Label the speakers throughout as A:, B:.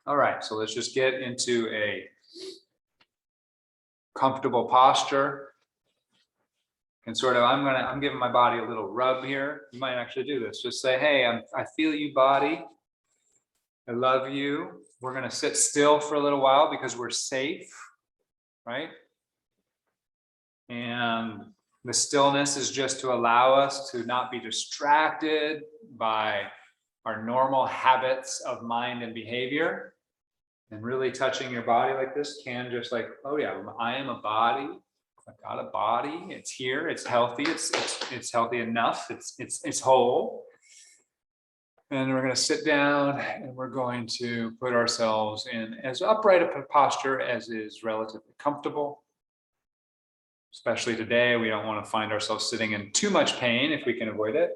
A: All right, so let's just get into a comfortable posture. And sort of, I'm giving my body a little rub here. You might actually do this. Just say, hey, I feel you, body. I love you. We're gonna sit still for a little while because we're safe, right? And the stillness is just to allow us to not be distracted by our normal habits of mind and behavior. And really touching your body like this can just like, oh yeah, I am a body. I've got a body. It's here. It's healthy. It's healthy enough. It's whole. And we're going to sit down and we're going to put ourselves in as upright a posture as is relatively comfortable. Especially today, we don't want to find ourselves sitting in too much pain if we can avoid it.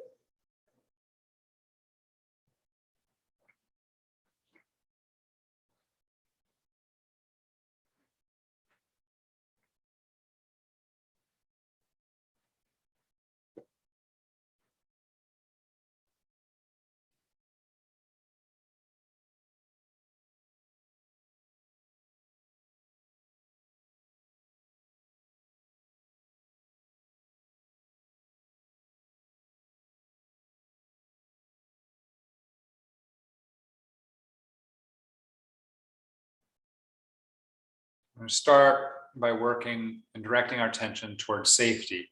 A: We're going to start by working and directing our attention towards safety.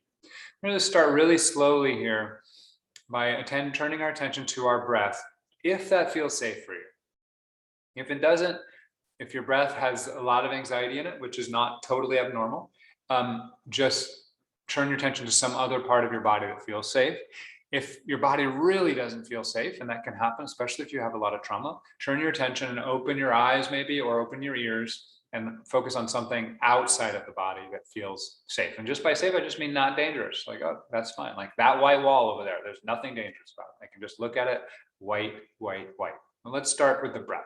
A: We're going to start really slowly here by turning our attention to our breath, if that feels safe for you. If it doesn't, if your breath has a lot of anxiety in it, which is not totally abnormal, just turn your attention to some other part of your body that feels safe. If your body really doesn't feel safe, and that can happen, especially if you have a lot of trauma, turn your attention and open your eyes maybe, or open your ears and focus on something outside of the body that feels safe. And just by safe, I just mean not dangerous. Like, oh, that's fine. Like that white wall over there, there's nothing dangerous about it. I can just look at it, white, white, white. And let's start with the breath.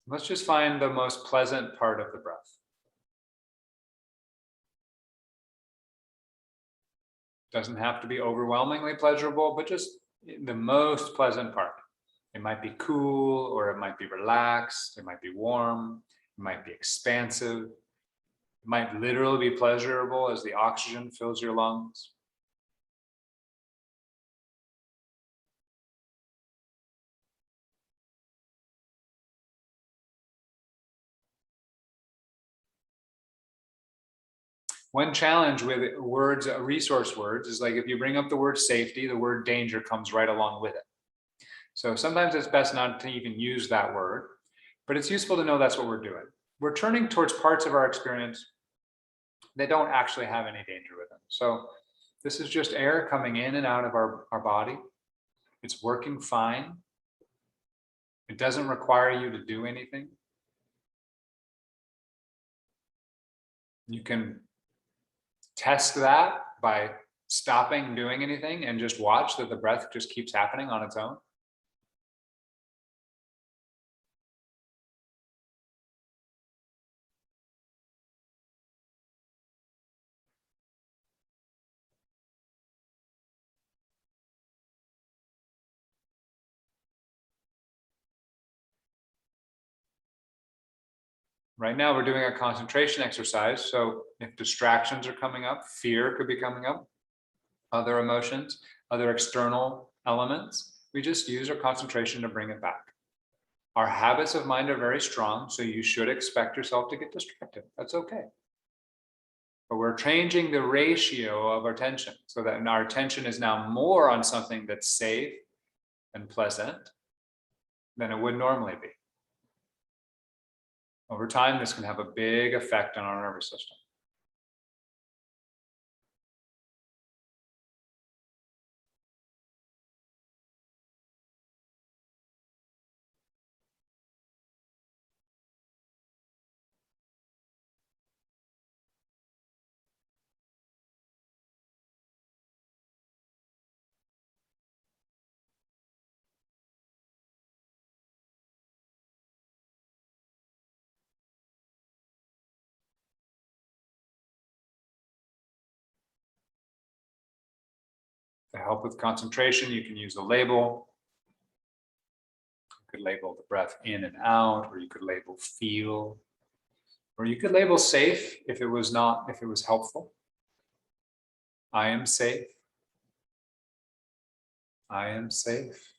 A: Let's just find the most pleasant part of the breath. Doesn't have to be overwhelmingly pleasurable, but just the most pleasant part. It might be cool, or it might be relaxed, it might be warm, it might be expansive. It might literally be pleasurable as the oxygen fills your lungs. One challenge with words, resource words, is like if you bring up the word safety, the word danger comes right along with it. So sometimes it's best not to even use that word, but it's useful to know that's what we're doing. We're turning towards parts of our experience that don't actually have any danger with them. So this is just air coming in and out of our body. It's working fine. It doesn't require you to do anything. You can test that by stopping doing anything and just watch that the breath just keeps happening on its own. Right now we're doing a concentration exercise. So if distractions are coming up, fear could be coming up, other emotions, other external elements, we just use our concentration to bring it back. Our habits of mind are very strong, so you should expect yourself to get distracted. That's okay. But we're changing the ratio of our attention so that our attention is now more on something that's safe and pleasant than it would normally be. Over time, this can have a big effect on our nervous system. help with concentration, you can use a label. You could label the breath in and out, or you could label feel, or you could label safe if it was helpful. I am safe. I am safe.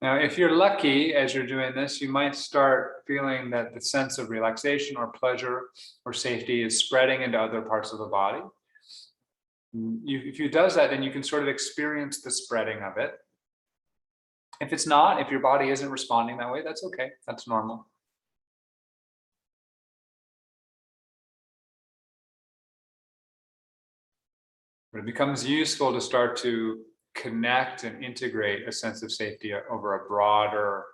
A: Now, if you're lucky as you're doing this, you might start feeling that the sense of relaxation or pleasure or safety is spreading into other parts of the body. If it does that, then you can sort of experience the spreading of it. If it's not, if your body isn't responding that way, that's okay. That's normal. But it becomes useful to start to connect and integrate a sense of safety over a broader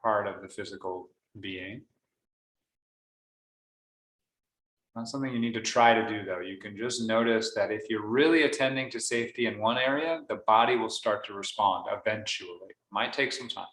A: part of the physical being. Not something you need to try to do, though. You can just notice that if you're really attending to safety in one area, the body will start to respond eventually. It might take some time.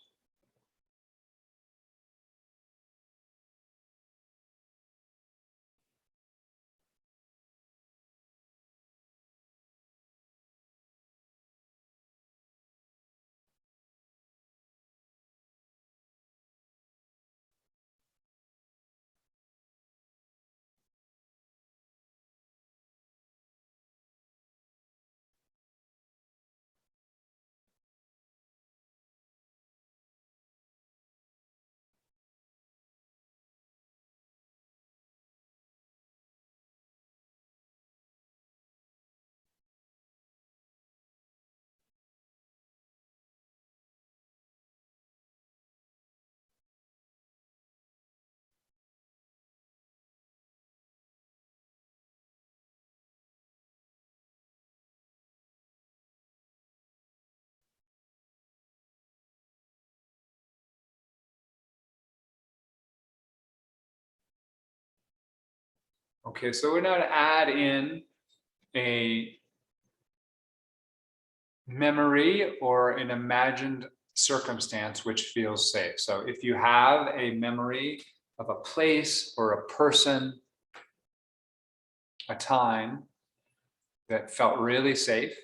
A: Okay, so we're now to add in a memory or an imagined circumstance which feels safe. So if you have a memory of a place or a person, a time that felt really safe,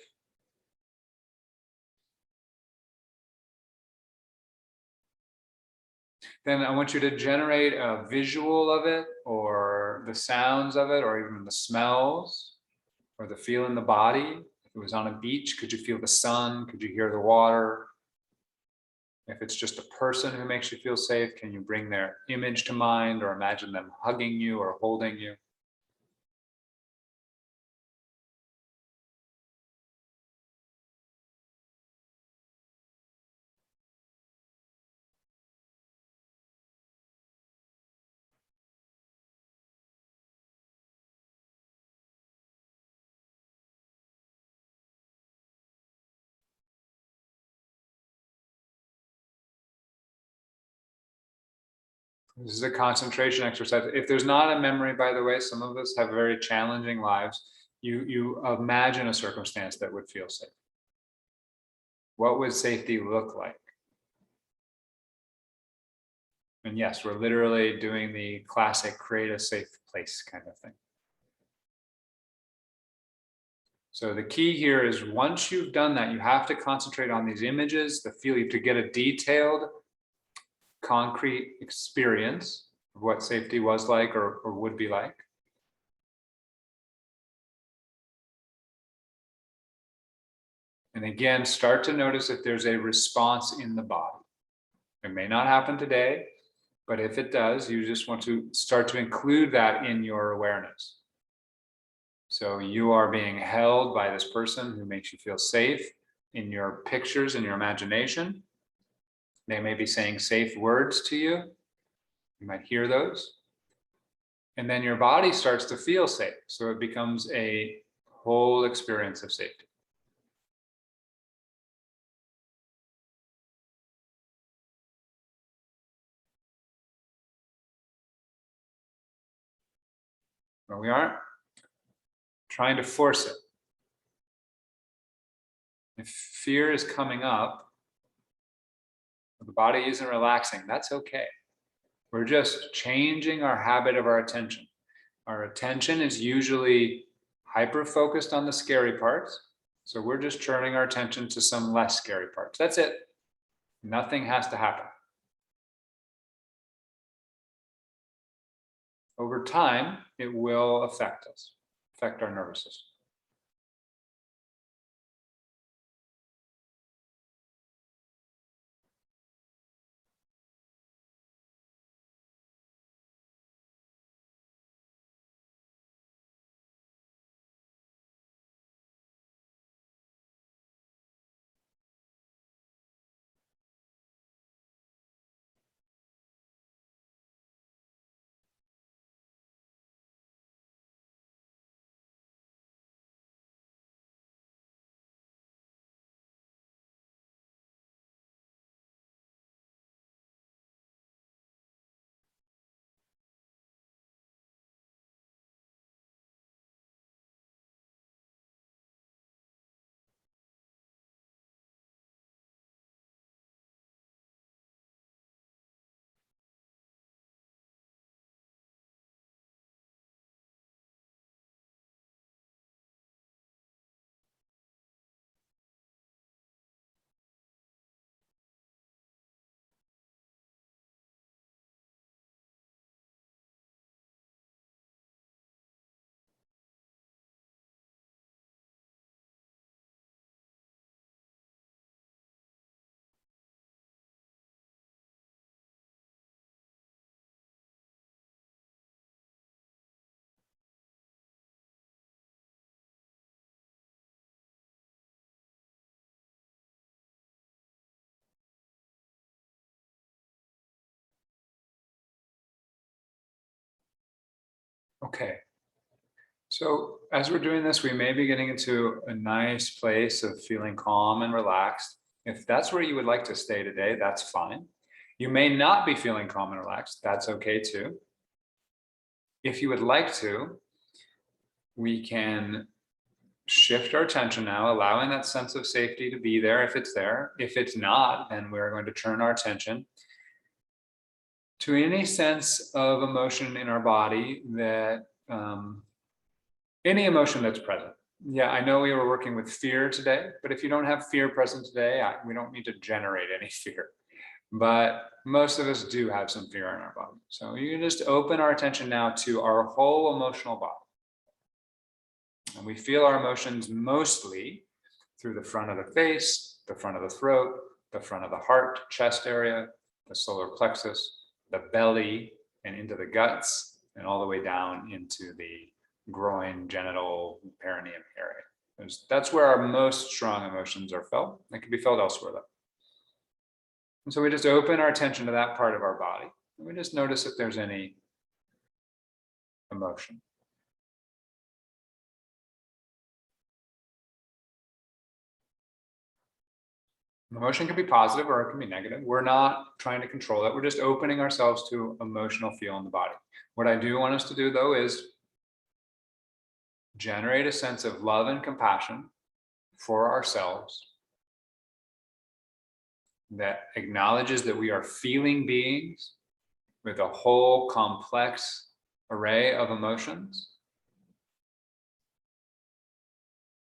A: then I want you to generate a visual of it, or the sounds of it, or even the smells, or the feel in the body. If it was on a beach, could you feel the sun? Could you hear the water? If it's just a person who makes you feel safe, can you bring their image to mind, or imagine them hugging you or holding you? This is a concentration exercise. If there's not a memory, by the way, some of us have very challenging lives. You imagine a circumstance that would feel safe. What would safety look like? And yes, we're literally doing the classic create a safe place kind of thing. So the key here is once you've done that, you have to concentrate on these images, the feel. You have to get a detailed, concrete experience of what safety was like or would be like. And again, start to notice if there's a response in the body. It may not happen today, but if it does, you just want to start to include that in your awareness. So you are being held by this person who makes you feel safe in your pictures, in your imagination. They may be saying safe words to you. You might hear those. And then your body starts to feel safe. So it becomes a whole experience of safety. But we aren't trying to force it. If fear is coming up, the body isn't relaxing, that's okay. We're just changing our habit of our attention. Our attention is usually hyper-focused on the scary parts. So we're just turning our attention to some less scary parts. That's it. Nothing has to happen. Over time, it will affect us, affect our nervous system. Okay. So as we're doing this, we may be getting into a nice place of feeling calm and relaxed. If that's where you would like to stay today, that's fine. You may not be feeling calm and relaxed. That's okay too. If you would like to, we can shift our attention now, allowing that sense of safety to be there if it's there. If it's not, then we're going to turn our attention to any sense of emotion in our body that any emotion that's present. Yeah, I know we were working with fear today, but if you don't have fear present today, we don't need to generate any fear. But most of us do have some fear in our body. So you can just open our attention now to our whole emotional body. And we feel our emotions mostly through the front of the face, the front of the throat, the front of the heart, chest area, the solar plexus, the belly, and into the guts, and all the way down into the groin, genital, perineum area. That's where our most strong emotions are felt. They can be felt elsewhere though. And so we just open our attention to that part of our body. And we just notice if there's any emotion. Emotion can be positive or it can be negative. We're not trying to control it. We're just opening ourselves to emotional feel in the body. What I do want us to do, though, is generate a sense of love and compassion for ourselves that acknowledges that we are feeling beings with a whole complex array of emotions,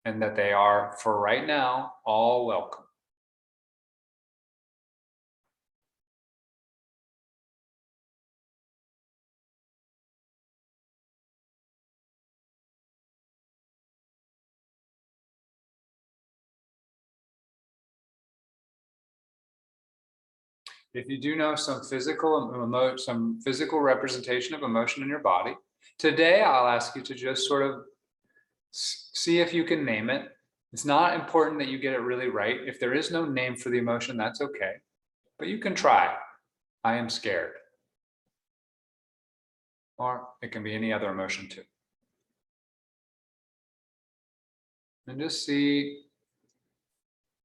A: and that they are, for right now, all welcome. If you do know some physical representation of emotion in your body, today I'll ask you to just sort of see if you can name it. It's not important that you get it really right. If there is no name for the emotion, that's okay. But you can try. I am scared. Or it can be any other emotion too. And just see,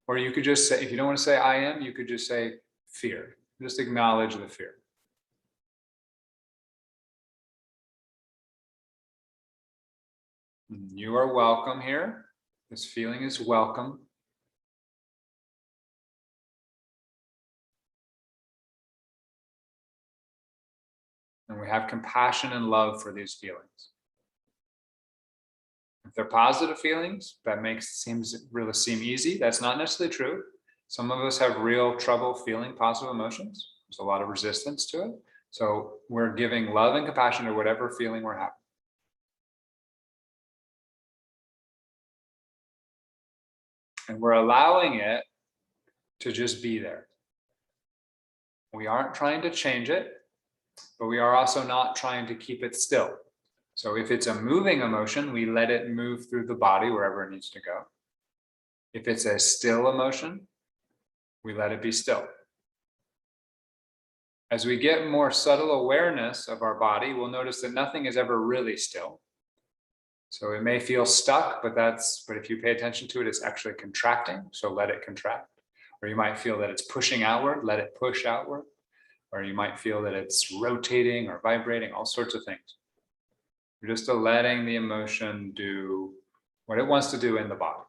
A: or you could just say, if you don't want to say I am, you could just say fear. Just acknowledge the fear. You are welcome here. This feeling is welcome. And we have compassion and love for these feelings. If they're positive feelings, that really seem easy. That's not necessarily true. Some of us have real trouble feeling positive emotions. There's a lot of resistance to it. So we're giving love and compassion to whatever feeling we're having. And we're allowing it to just be there. We aren't trying to change it, but we are also not trying to keep it still. So if it's a moving emotion, we let it move through the body wherever it needs to go. If it's a still emotion, we let it be still. As we get more subtle awareness of our body, we'll notice that nothing is ever really still. So it may feel stuck, but if you pay attention to it, it's actually contracting. So let it contract. Or you might feel that it's pushing outward, let it push outward. Or you might feel that it's rotating or vibrating, all sorts of things. You're just letting the emotion do what it wants to do in the body.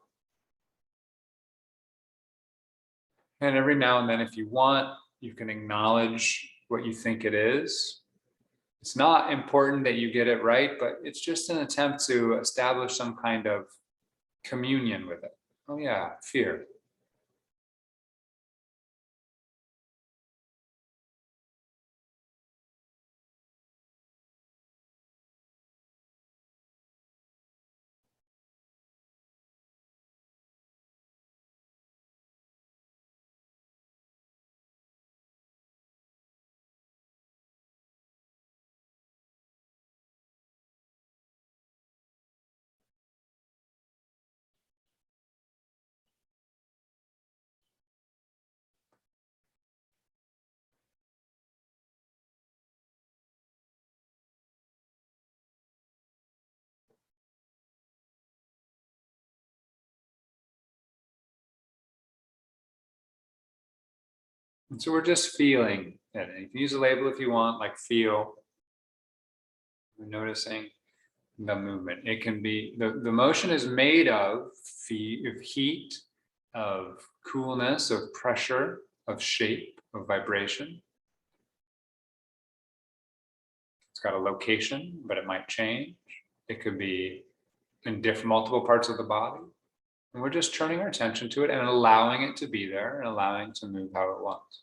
A: And every now and then, if you want, you can acknowledge what you think it is. It's not important that you get it right, but it's just an attempt to establish some kind of communion with it. Oh yeah, fear. And so we're just feeling it. And you can use a label if you want, like feel. We're noticing the movement. It can be, the motion is made of heat, of coolness, of pressure, of shape, of vibration. It's got a location, but it might change. It could be in multiple parts of the body. And we're just turning our attention to it and allowing it to be there and allowing it to move how it wants.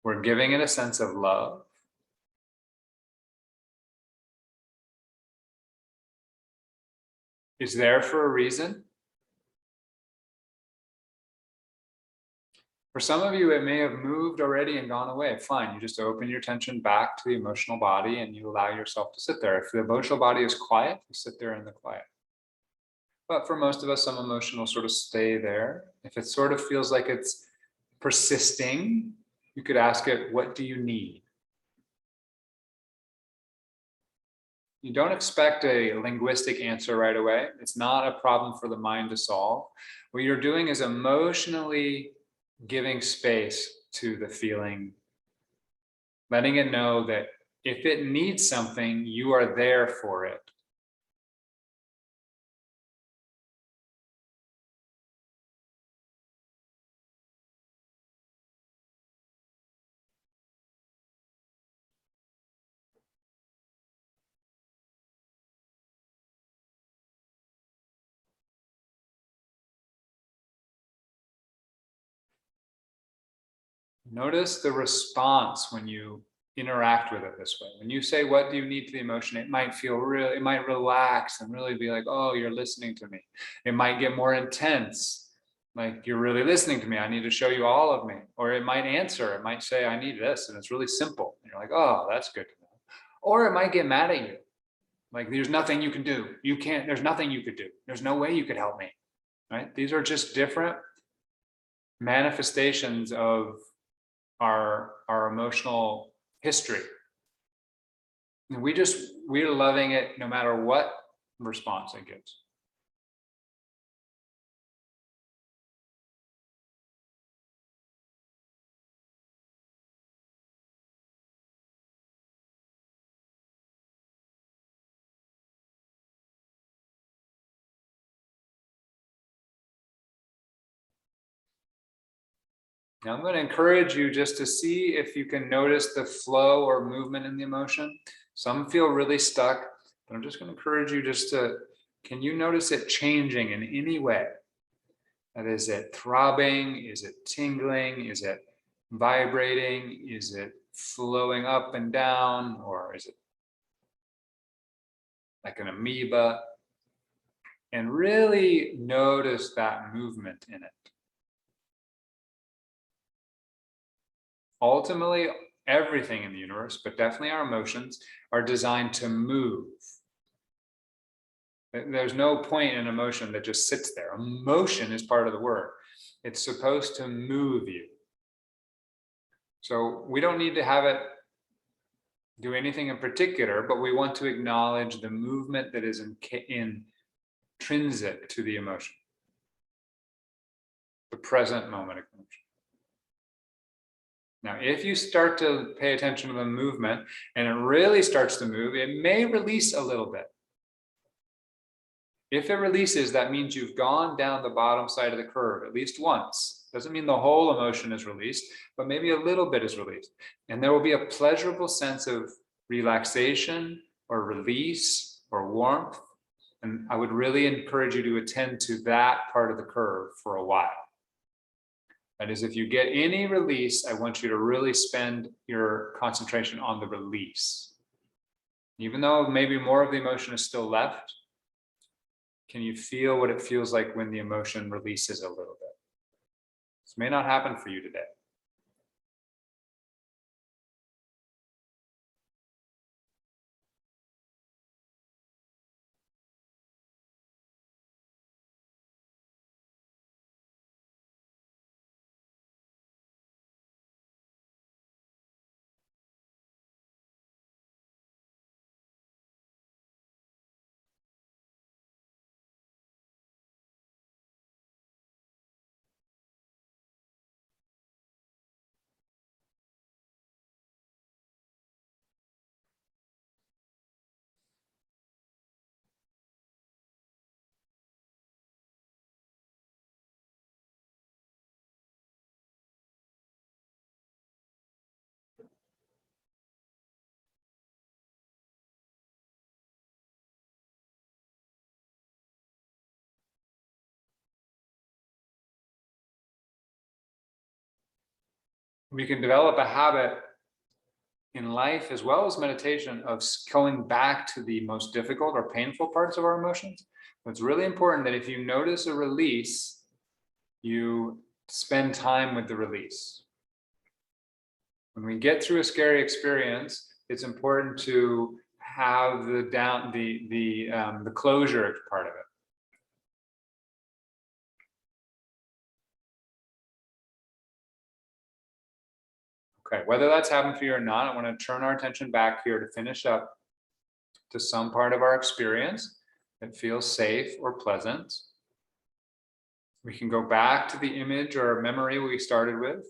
A: We're giving it a sense of love. It's there for a reason. For some of you, it may have moved already and gone away. Fine, you just open your attention back to the emotional body and you allow yourself to sit there. If the emotional body is quiet, you sit there in the quiet. But for most of us, some emotion will sort of stay there. If it sort of feels like it's persisting, you could ask it, what do you need? You don't expect a linguistic answer right away. It's not a problem for the mind to solve. What you're doing is emotionally giving space to the feeling, letting it know that if it needs something, you are there for it. Notice the response when you interact with it this way. When you say, what do you need to the emotion? It might feel real, it might relax and really be like, oh, you're listening to me. It might get more intense. Like, you're really listening to me. I need to show you all of me. Or it might answer, it might say, I need this. And it's really simple. And you're like, oh, that's good to know. Or it might get mad at you. Like, there's nothing you can do. You can't, there's nothing you could do. There's no way you could help me. Right? These are just different manifestations of our emotional history. And we're loving it no matter what response it gives. Now I'm going to encourage you just to see if you can notice the flow or movement in the emotion. Some feel really stuck, but I'm just going to encourage you just to, can you notice it changing in any way? That is it throbbing? Is it tingling? Is it vibrating? Is it flowing up and down? Or is it like an amoeba? And really notice that movement in it. Ultimately, everything in the universe, but definitely our emotions, are designed to move. There's no point in emotion that just sits there. Emotion is part of the word. It's supposed to move you. So we don't need to have it do anything in particular, but we want to acknowledge the movement that is intrinsic to the emotion, the present moment of emotion. Now, if you start to pay attention to the movement and it really starts to move, it may release a little bit. If it releases, that means you've gone down the bottom side of the curve at least once. Doesn't mean the whole emotion is released, but maybe a little bit is released. And there will be a pleasurable sense of relaxation or release or warmth. And I would really encourage you to attend to that part of the curve for a while. That is, if you get any release, I want you to really spend your concentration on the release. Even though maybe more of the emotion is still left, can you feel what it feels like when the emotion releases a little bit? This may not happen for you today. We can develop a habit in life as well as meditation of going back to the most difficult or painful parts of our emotions. But it's really important that if you notice a release, you spend time with the release. When we get through a scary experience, it's important to have the closure part of it. Okay, whether that's happened for you or not, I want to turn our attention back here to finish up to some part of our experience that feels safe or pleasant. We can go back to the image or memory we started with.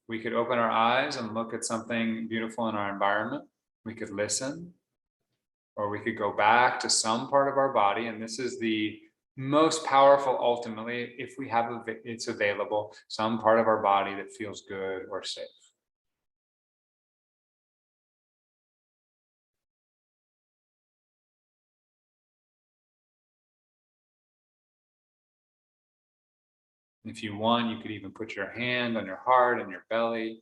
A: We could open our eyes and look at something beautiful in our environment. We could listen, or we could go back to some part of our body. And this is the most powerful, ultimately, if we have it's available, some part of our body that feels good or safe. If you want, you could even put your hand on your heart and your belly.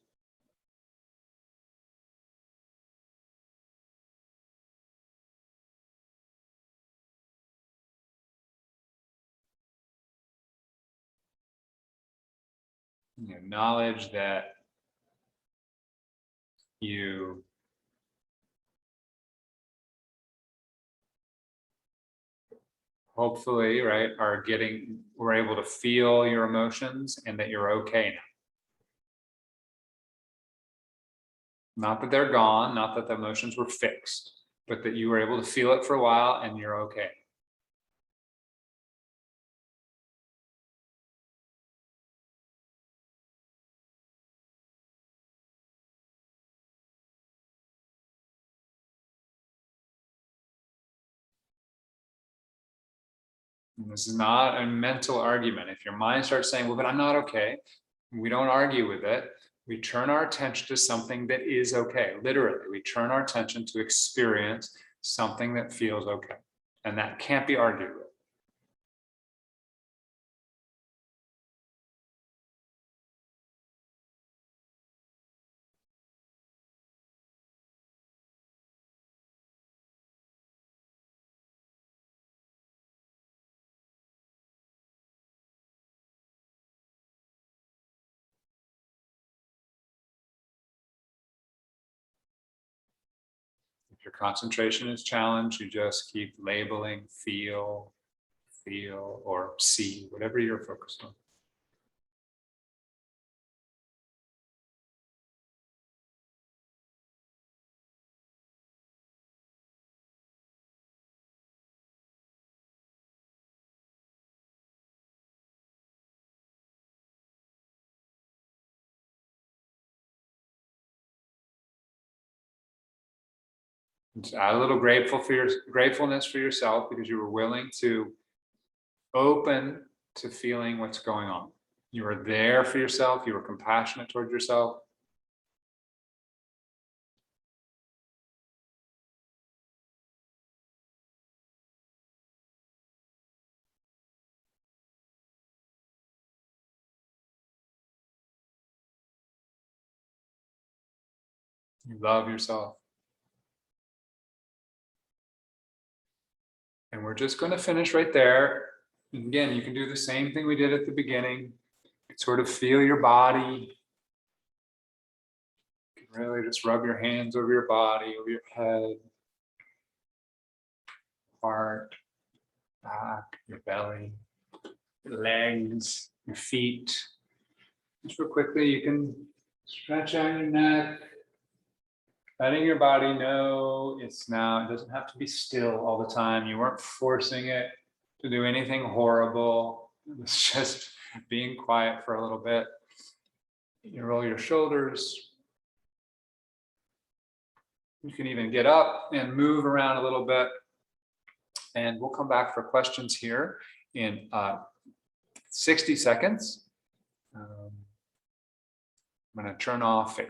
A: Knowledge that you hopefully, right, we're able to feel your emotions and that you're okay now. Not that they're gone, not that the emotions were fixed, but that you were able to feel it for a while and you're okay. And this is not a mental argument. If your mind starts saying, well, but I'm not okay, we don't argue with it. We turn our attention to something that is okay. Literally, we turn our attention to experience something that feels okay. And that can't be argued with. If your concentration is challenged, you just keep labeling, feel, or see, whatever you're focused on. Just add a little gratefulness for yourself because you were willing to open to feeling what's going on. You were there for yourself. You were compassionate towards yourself. You love yourself. And we're just going to finish right there. And again, you can do the same thing we did at the beginning. Sort of feel your body. You can really just rub your hands over your body, over your head, heart, back, your belly, your legs, your feet. Just real quickly, you can stretch out your neck, letting your body know it doesn't have to be still all the time. You weren't forcing it to do anything horrible. It's just being quiet for a little bit. You roll your shoulders. You can even get up and move around a little bit. And we'll come back for questions here in 60 seconds. I'm going to turn off Facebook.